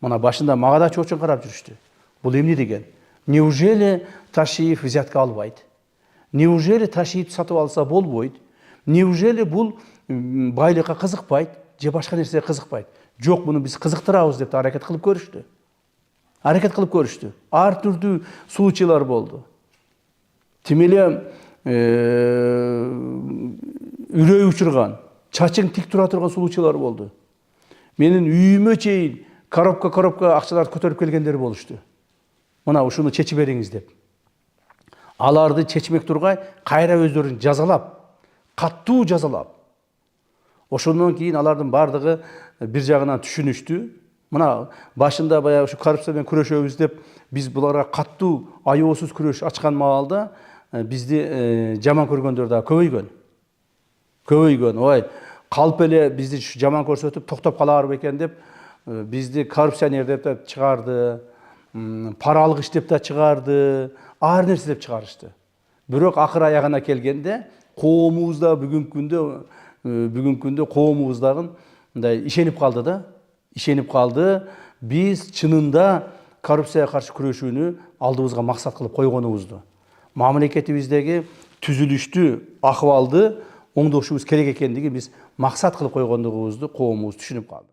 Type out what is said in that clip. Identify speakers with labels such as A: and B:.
A: Мына башында мага да чоочун карап жүрүштү. Бул эмне деген? Неужели Ташиев взятка албайт? Неужели Ташиев сатып алса болбойт? Неужели бул байлыкка кызыкпайт же башка нерсеге кызыкпайт? Жок, муну биз кызыктырабыз деп аракет кылып көрүштү. Ар түрдүү случайлар болду. Тим эле үрөй учурган, чачың тик тура турган случайлар болду. Менин үйүмө чейин коробка акчаларды көтөрүп келгендер болушту. Мына ушуну чечип бериңиз деп. Аларды чечмек тургай кайра өздөрүн жазалап, каттуу жазалап. Ошондон кийин алардын бардыгы бир жагынан түшүнүштү. Мына башында баягы ушу коррупция менен күрөшөбүз деп биз буларга каттуу аеосуз күрөш ачкан маалда бизди жаман көргөндөр да көбөйгөн. Ой, калп эле бизди жаман көрсөтүп токтоп калар бекен деп бизди коррупционер деп да чыгарды, пара алгыч деп да чыгарды, ар нерсе деп чыгарышты. Бирок акыр аягына келгенде коомубузда бүгүнкү күндө коомубуздагы мындай ишенип калды да. Биз чынында коррупцияга каршы күрөшүүнү алдыбызга максат кылып койгонубузду, мамлекетибиздеги түзүлүштү, акыбалды оңдошубуз керек экендиги биз максат кылып койгондугубузду коомубуз түшүнүп калды.